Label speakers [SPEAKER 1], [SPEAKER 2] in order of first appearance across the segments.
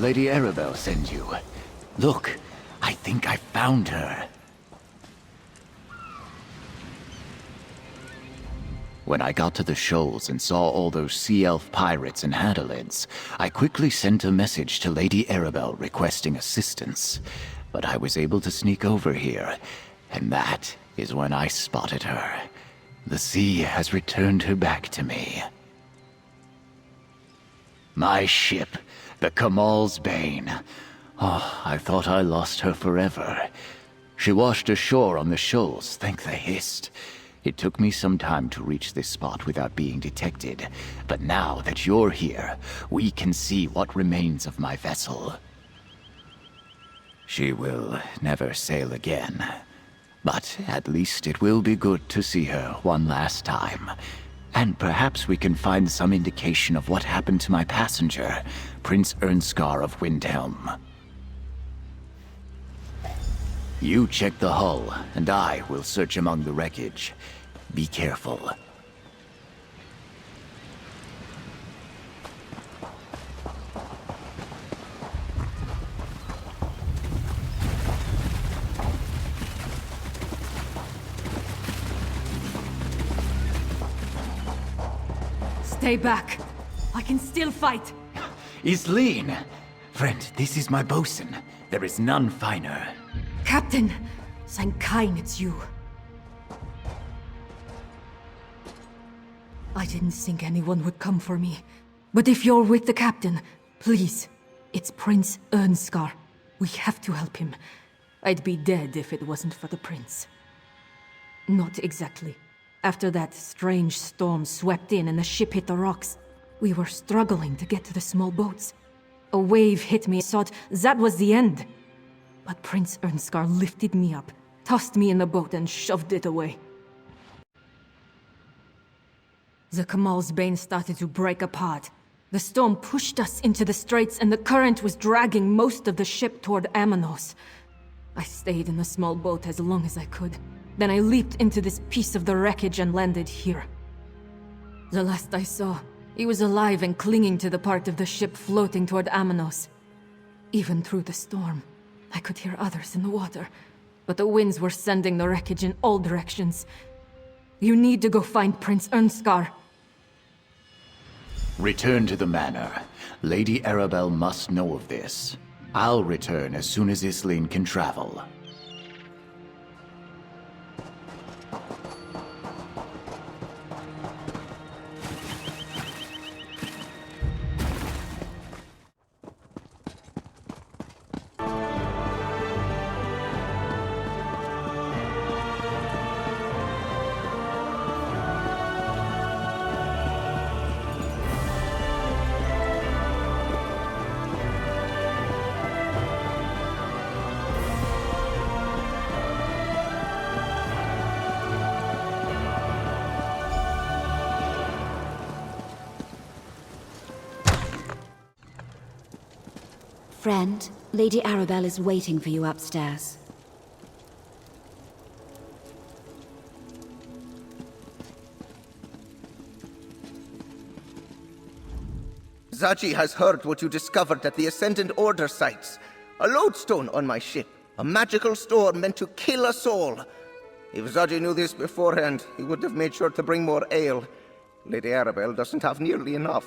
[SPEAKER 1] Lady Arabelle send you? Look, I think I found her. When I got to the shoals and saw all those sea elf pirates and Hadalids, I quickly sent a message to Lady Arabelle requesting assistance. But I was able to sneak over here, and that is when I spotted her. The sea has returned her back to me. My ship, the Kamal's Bane. Oh, I thought I lost her forever. She washed ashore on the shoals, thank the Hist. It took me some time to reach this spot without being detected, but now that you're here, we can see what remains of my vessel. She will never sail again, but at least it will be good to see her one last time. And perhaps we can find some indication of what happened to my passenger, Prince Ernskar of Windhelm. You check the hull, and I will search among the wreckage. Be careful.
[SPEAKER 2] Stay back. I can still fight.
[SPEAKER 1] Isleen! Friend, this is my bosun. There is none finer.
[SPEAKER 2] Captain! Sankain, it's you. I didn't think anyone would come for me. But if you're with the captain, please. It's Prince Ernskar. We have to help him. I'd be dead if it wasn't for the prince. Not exactly. After that strange storm swept in and the ship hit the rocks, we were struggling to get to the small boats. A wave hit me, thought that was the end. But Prince Ernskar lifted me up, tossed me in the boat and shoved it away. The Kamal's Bane started to break apart. The storm pushed us into the straits and the current was dragging most of the ship toward Amenos. I stayed in the small boat as long as I could. Then I leaped into this piece of the wreckage and landed here. The last I saw, he was alive and clinging to the part of the ship floating toward Amenos. Even through the storm, I could hear others in the water, but the winds were sending the wreckage in all directions. You need to go find Prince Ernskar.
[SPEAKER 1] Return to the manor. Lady Arabelle must know of this. I'll return as soon as Isleen can travel.
[SPEAKER 3] Friend, Lady Arabelle is waiting for you upstairs.
[SPEAKER 4] Zaji has heard what you discovered at the Ascendant Order sites. A lodestone on my ship. A magical store meant to kill us all. If Zaji knew this beforehand, he would have made sure to bring more ale. Lady Arabelle doesn't have nearly enough.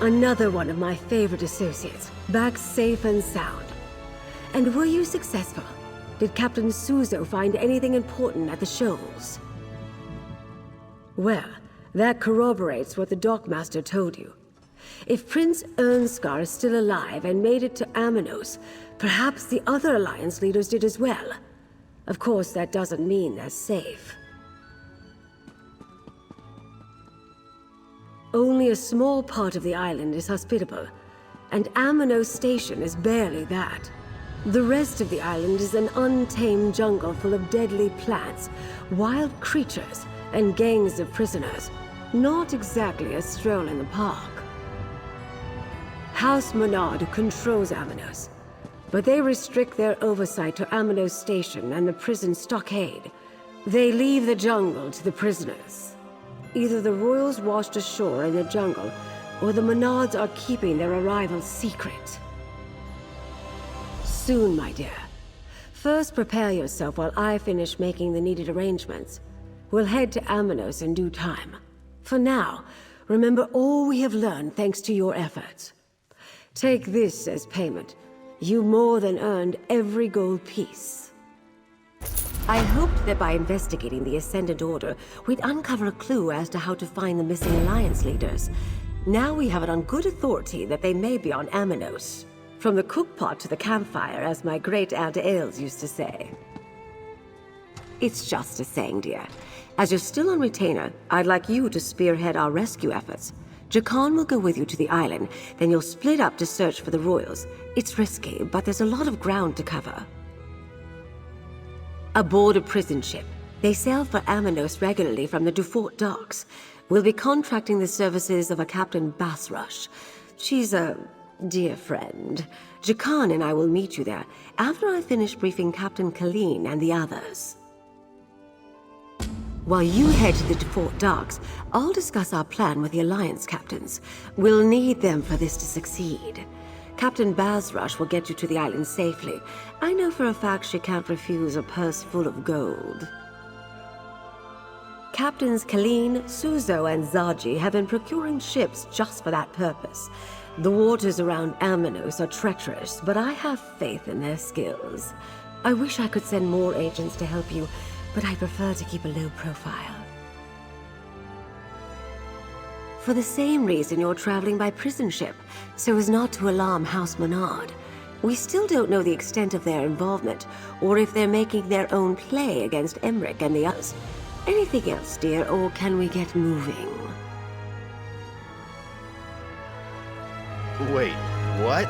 [SPEAKER 5] Another one of my favorite associates, back safe and sound. And were you successful? Did Captain Suzo find anything important at the shoals? Well, that corroborates what the Dockmaster told you. If Prince Ernskar is still alive and made it to Amenos, perhaps the other Alliance leaders did as well. Of course, that doesn't mean they're safe. Only a small part of the island is hospitable, and Amenos Station is barely that. The rest of the island is an untamed jungle full of deadly plants, wild creatures, and gangs of prisoners. Not exactly a stroll in the park. House Menard controls Amenos, but they restrict their oversight to Amenos Station and the prison stockade. They leave the jungle to the prisoners. Either the royals washed ashore in the jungle, or the Menards are keeping their arrival secret. Soon, my dear. First, prepare yourself while I finish making the needed arrangements. We'll head to Amenos in due time. For now, remember all we have learned thanks to your efforts. Take this as payment. You more than earned every gold piece. I hoped that by investigating the Ascendant Order, we'd uncover a clue as to how to find the missing Alliance leaders. Now we have it on good authority that they may be on Amenos. From the cookpot to the campfire, as my great-aunt Ailes used to say. It's just a saying, dear. As you're still on retainer, I'd like you to spearhead our rescue efforts. Jakan will go with you to the island, then you'll split up to search for the royals. It's risky, but there's a lot of ground to cover. Aboard a prison ship. They sail for Amenos regularly from the Dufort docks. We'll be contracting the services of a Captain Basrush. She's a dear friend. Jakan and I will meet you there after I finish briefing Captain Colleen and the others. While you head to the Dufort docks, I'll discuss our plan with the Alliance captains. We'll need them for this to succeed. Captain Basrush will get you to the island safely. I know for a fact she can't refuse a purse full of gold. Captains Colleen, Suzo, and Zaji have been procuring ships just for that purpose. The waters around Amenos are treacherous, but I have faith in their skills. I wish I could send more agents to help you, but I prefer to keep a low profile. For the same reason you're traveling by prison ship, so as not to alarm House Menard. We still don't know the extent of their involvement, or if they're making their own play against Emmerich and the others. Anything else, dear, or can we get moving?
[SPEAKER 6] Wait, what?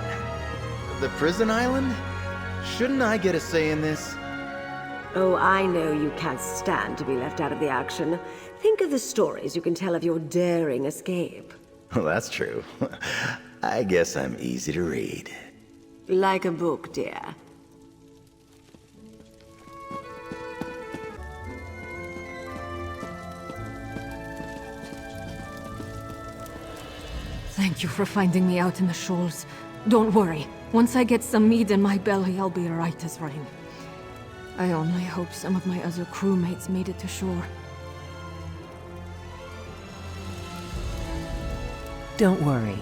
[SPEAKER 6] The prison island? Shouldn't I get a say in this?
[SPEAKER 5] Oh, I know you can't stand to be left out of the action. Think of the stories you can tell of your daring escape.
[SPEAKER 6] Well, that's true. I guess I'm easy to read.
[SPEAKER 5] Like a book, dear.
[SPEAKER 2] Thank you for finding me out in the shoals. Don't worry. Once I get some meat in my belly, I'll be right as rain. I only hope some of my other crewmates made it to shore.
[SPEAKER 7] Don't worry.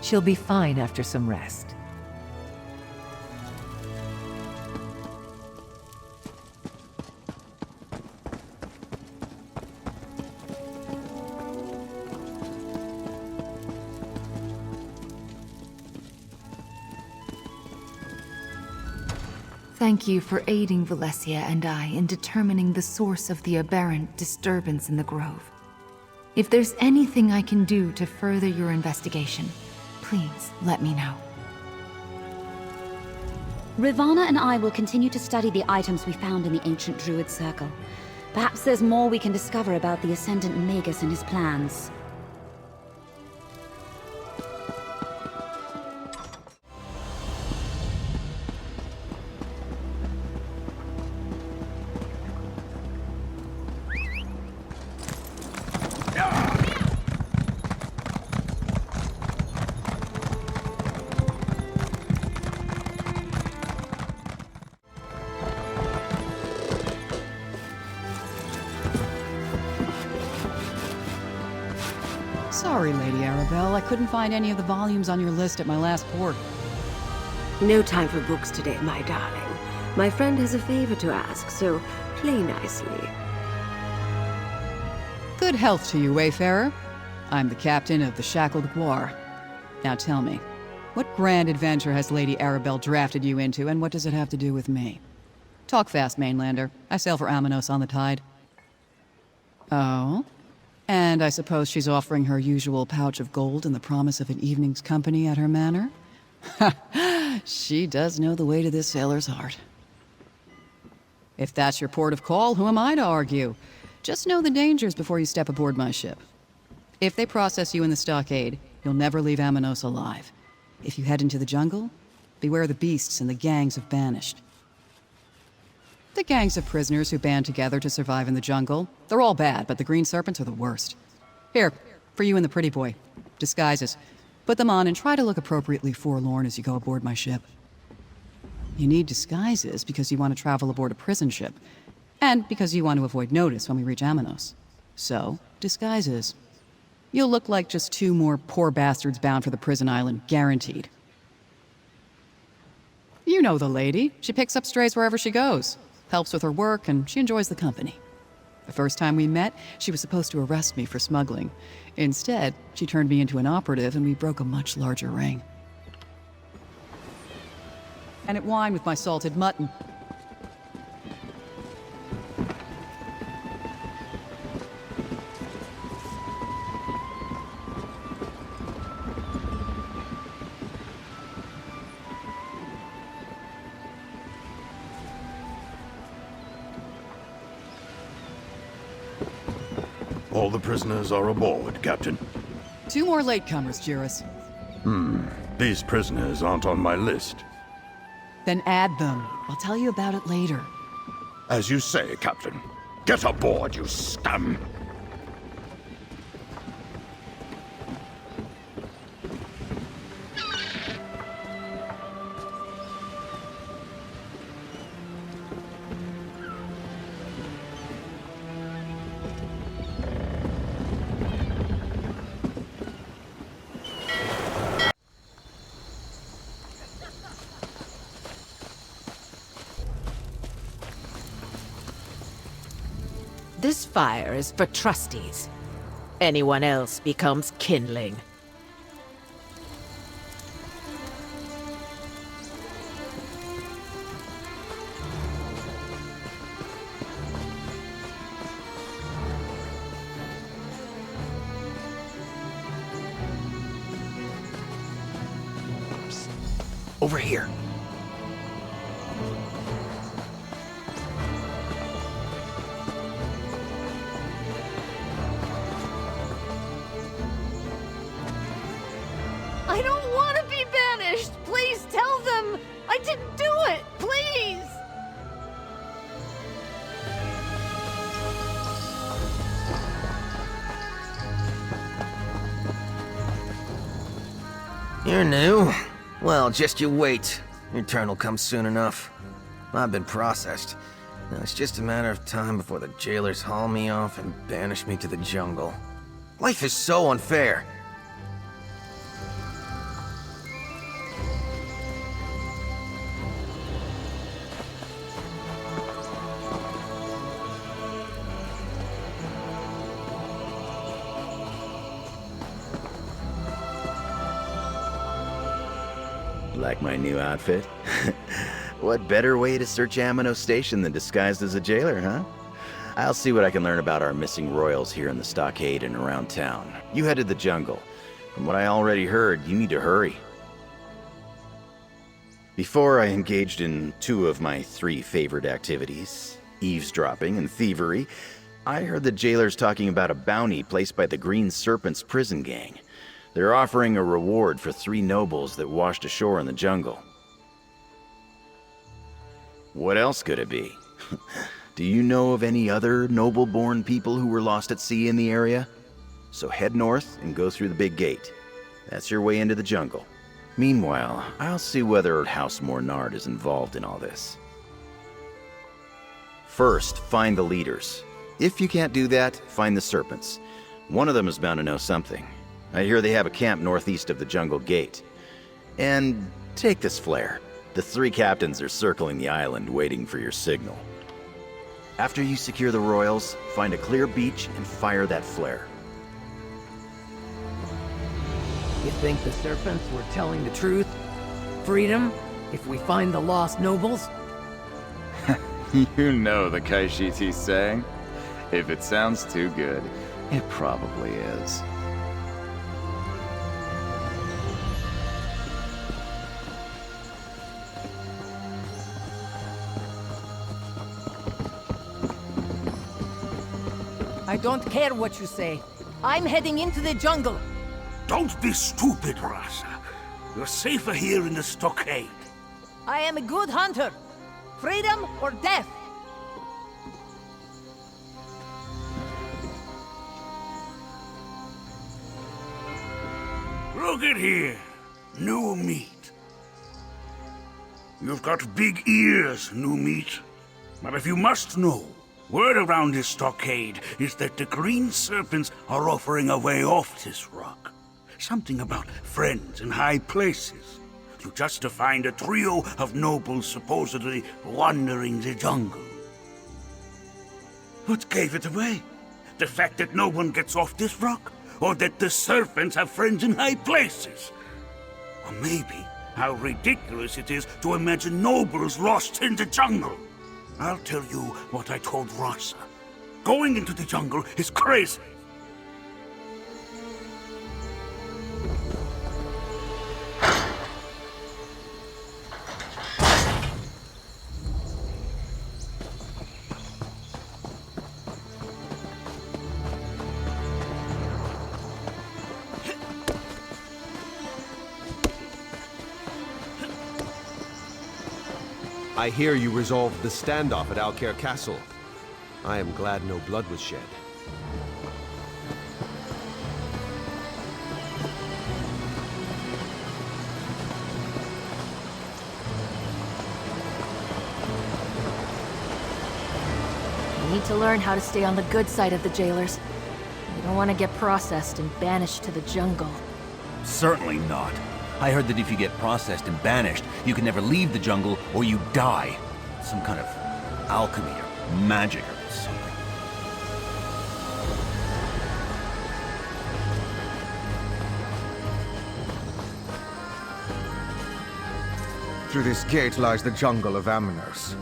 [SPEAKER 7] She'll be fine after some rest.
[SPEAKER 8] Thank you for aiding Valencia and I in determining the source of the aberrant disturbance in the grove. If there's anything I can do to further your investigation, please let me know.
[SPEAKER 3] Ravana and I will continue to study the items we found in the ancient Druid Circle. Perhaps there's more we can discover about the Ascendant Magus and his plans.
[SPEAKER 9] Sorry, Lady Arabelle, I couldn't find any of the volumes on your list at my last port.
[SPEAKER 5] No time for books today, my darling. My friend has a favor to ask, so play nicely.
[SPEAKER 9] Good health to you, Wayfarer. I'm the captain of the Shackled Guar. Now tell me, what grand adventure has Lady Arabelle drafted you into, and what does it have to do with me? Talk fast, mainlander. I sail for Amenos on the tide. Oh? And I suppose she's offering her usual pouch of gold and the promise of an evening's company at her manor? Ha! She does know the way to this sailor's heart. If that's your port of call, who am I to argue? Just know the dangers before you step aboard my ship. If they process you in the stockade, you'll never leave Amenos alive. If you head into the jungle, beware the beasts and the gangs of banished. The gangs of prisoners who band together to survive in the jungle, they're all bad, but the green serpents are the worst. Here, for you and the pretty boy. Disguises. Put them on and try to look appropriately forlorn as you go aboard my ship. You need disguises because you want to travel aboard a prison ship, and because you want to avoid notice when we reach Amenos. So, disguises. You'll look like just two more poor bastards bound for the prison island, guaranteed. You know the lady. She picks up strays wherever she goes. Helps with her work, and she enjoys the company. The first time we met, she was supposed to arrest me for smuggling. Instead, she turned me into an operative, and we broke a much larger ring. And it wine with my salted mutton.
[SPEAKER 10] All the prisoners are aboard, Captain.
[SPEAKER 9] 2 more latecomers, Juris.
[SPEAKER 10] These prisoners aren't on my list.
[SPEAKER 9] Then add them. I'll tell you about it later.
[SPEAKER 10] As you say, Captain. Get aboard, you scum!
[SPEAKER 11] This fire is for trustees. Anyone else becomes kindling.
[SPEAKER 6] Over here.
[SPEAKER 2] I don't want to be banished! Please tell them! I didn't do it! Please!
[SPEAKER 4] You're new? Well, just you wait. Your turn will come soon enough. I've been processed. Now it's just a matter of time before the jailers haul me off and banish me to the jungle. Life is so unfair.
[SPEAKER 6] Like my new outfit? What better way to search Amenos Station than disguised as a jailer, huh? I'll see what I can learn about our missing royals here in the stockade and around town. You head to the jungle. From what I already heard, you need to hurry. Before I engaged in 2 of my 3 favorite activities, eavesdropping and thievery, I heard the jailers talking about a bounty placed by the Green Serpent's prison gang. They're offering a reward for 3 nobles that washed ashore in the jungle. What else could it be? Do you know of any other noble-born people who were lost at sea in the area? So head north and go through the big gate. That's your way into the jungle. Meanwhile, I'll see whether House Mornard is involved in all this. First, find the leaders. If you can't do that, find the serpents. One of them is bound to know something. I hear they have a camp northeast of the jungle gate. And take this flare. The 3 captains are circling the island waiting for your signal. After you secure the royals, find a clear beach and fire that flare.
[SPEAKER 12] You think the serpents were telling the truth? Freedom, if we find the lost nobles?
[SPEAKER 1] You know the Kaishiti's saying. If it sounds too good, it probably is.
[SPEAKER 12] I don't care what you say. I'm heading into the jungle.
[SPEAKER 13] Don't be stupid, Rasa. You're safer here in the stockade.
[SPEAKER 12] I am a good hunter. Freedom or death?
[SPEAKER 13] Look at here. New meat. You've got big ears, new meat. But if you must know, word around this stockade is that the green serpents are offering a way off this rock. Something about friends in high places. To just to find a trio of nobles supposedly wandering the jungle. What gave it away? The fact that no one gets off this rock? Or that the serpents have friends in high places? Or maybe how ridiculous it is to imagine nobles lost in the jungle. I'll tell you what I told Rasa. Going into the jungle is crazy.
[SPEAKER 14] I hear you resolved the standoff at Alcair Castle. I am glad no blood was shed.
[SPEAKER 15] You need to learn how to stay on the good side of the jailers. You don't want to get processed and banished to the jungle.
[SPEAKER 16] Certainly not. I heard that if you get processed and banished, you can never leave the jungle or you die. Some kind of alchemy or magic or something.
[SPEAKER 17] Through this gate lies the jungle of Amenos.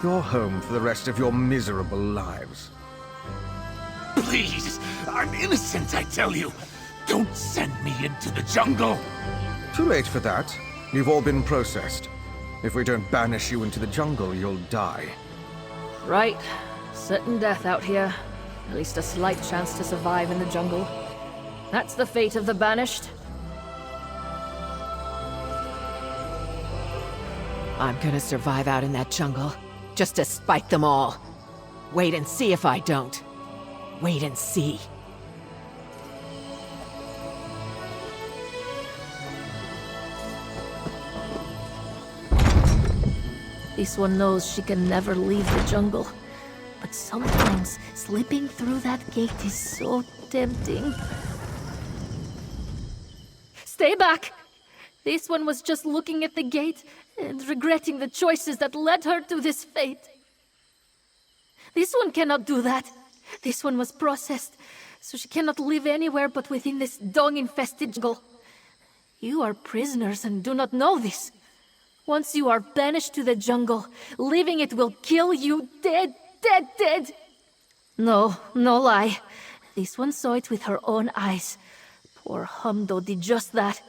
[SPEAKER 17] Your home for the rest of your miserable lives.
[SPEAKER 10] Please, I'm innocent, I tell you. Don't send me into the jungle.
[SPEAKER 17] Too late for that. You've all been processed. If we don't banish you into the jungle, you'll die.
[SPEAKER 15] Right. Certain death out here. At least a slight chance to survive in the jungle. That's the fate of the banished.
[SPEAKER 11] I'm gonna survive out in that jungle, just to spite them all. Wait and see if I don't. Wait and see.
[SPEAKER 15] This one knows she can never leave the jungle. But sometimes, slipping through that gate is so tempting. Stay back! This one was just looking at the gate and regretting the choices that led her to this fate. This one cannot do that. This one was processed, so she cannot live anywhere but within this dog-infested jungle. You are prisoners and do not know this. Once you are banished to the jungle, leaving it will kill you dead, dead, dead. No, no lie. This one saw it with her own eyes. Poor Humdo did just that.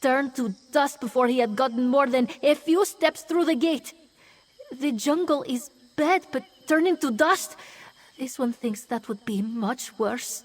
[SPEAKER 15] Turned to dust before he had gotten more than a few steps through the gate. The jungle is bad, but turning to dust? This one thinks that would be much worse.